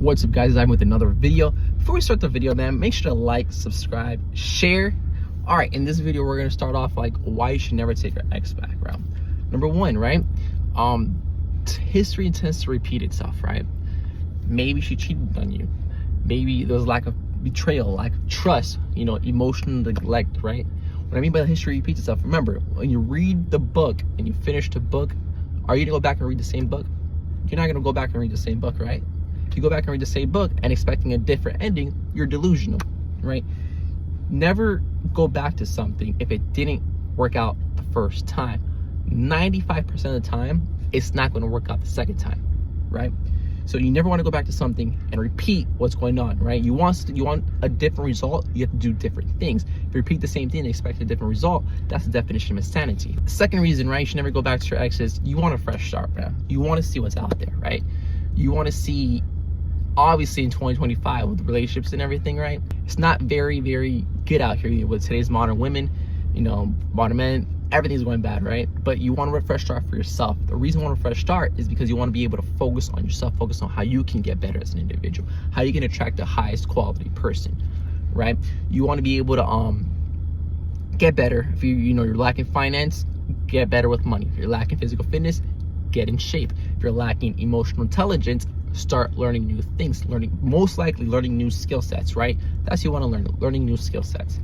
What's up, guys? I'm with another video. Before we start the video, man, make sure to like, subscribe, share. All right, in this video, we're gonna start off like why you should never take your ex back, right? Number one, right? History tends to repeat itself, right? Maybe she cheated on you. Maybe there was lack of betrayal, lack of trust, emotional neglect, right? What I mean by the history repeats itself, remember, when you read the book and you finish the book, are you gonna go back and read the same book? You're not gonna go back and read the same book, right? If you go back and read the same book and expecting a different ending, you're delusional, right? Never go back to something if it didn't work out the first time. 95% of the time, it's not gonna work out the second time, right? So you never wanna go back to something and repeat what's going on, right? You want a different result, you have to do different things. If you repeat the same thing and expect a different result, that's the definition of insanity. The second reason, right, you should never go back to your ex is you want a fresh start, man. You wanna see what's out there, right? You wanna see, obviously in 2025 with relationships and everything, right? It's not very, very good out here with today's modern women, modern men. Everything's going bad, right? But you want a fresh start for yourself. The reason you want a fresh start is because you want to be able to focus on yourself, focus on how you can get better as an individual, how you can attract the highest quality person, right? You want to be able to get better. If you're lacking finance, get better with money. If you're lacking physical fitness, get in shape. If you're lacking emotional intelligence, start learning new things, most likely learning new skill sets, right? That's what you want to learning new skill sets,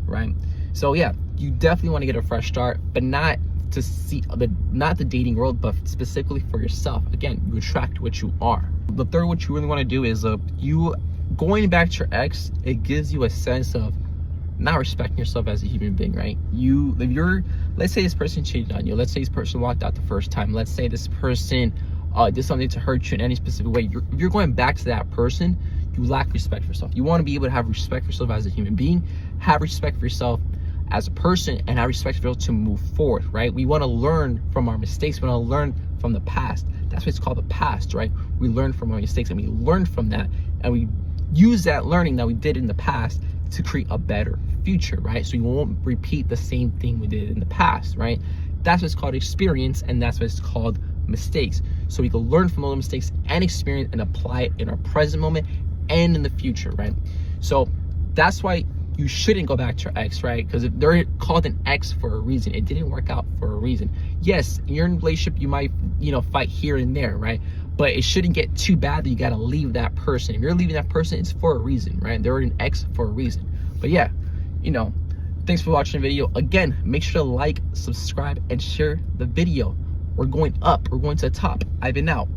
right? So yeah, you definitely want to get a fresh start, but not the dating world, but specifically for yourself. Again, you attract what you are. The third, what you really want to do is you going back to your ex, it gives you a sense of not respecting yourself as a human being, right? Let's say this person cheated on you. Let's say this person walked out the first time. Let's say this person did something to hurt you in any specific way. If you're going back to that person, you lack respect for yourself. You want to be able to have respect for yourself as a human being, have respect for yourself as a person, and have respect for yourself to move forward, right? We want to learn from our mistakes. We want to learn from the past. That's what it's called, the past, right? We learn from our mistakes and we learn from that, and we use that learning that we did in the past to create a better future, right? So you won't repeat the same thing we did in the past, right? That's what's called experience, and that's what it's called mistakes. So we can learn from those mistakes and experience and apply it in our present moment and in the future, right? So that's why you shouldn't go back to your ex, right? Because they're called an ex for a reason. It didn't work out for a reason. Yes, in your relationship, you might, fight here and there, right? But it shouldn't get too bad that you got to leave that person. If you're leaving that person, it's for a reason, right? They're an ex for a reason. But yeah, thanks for watching the video. Again, make sure to like, subscribe, and share the video. We're going up. We're going to the top. I've been out.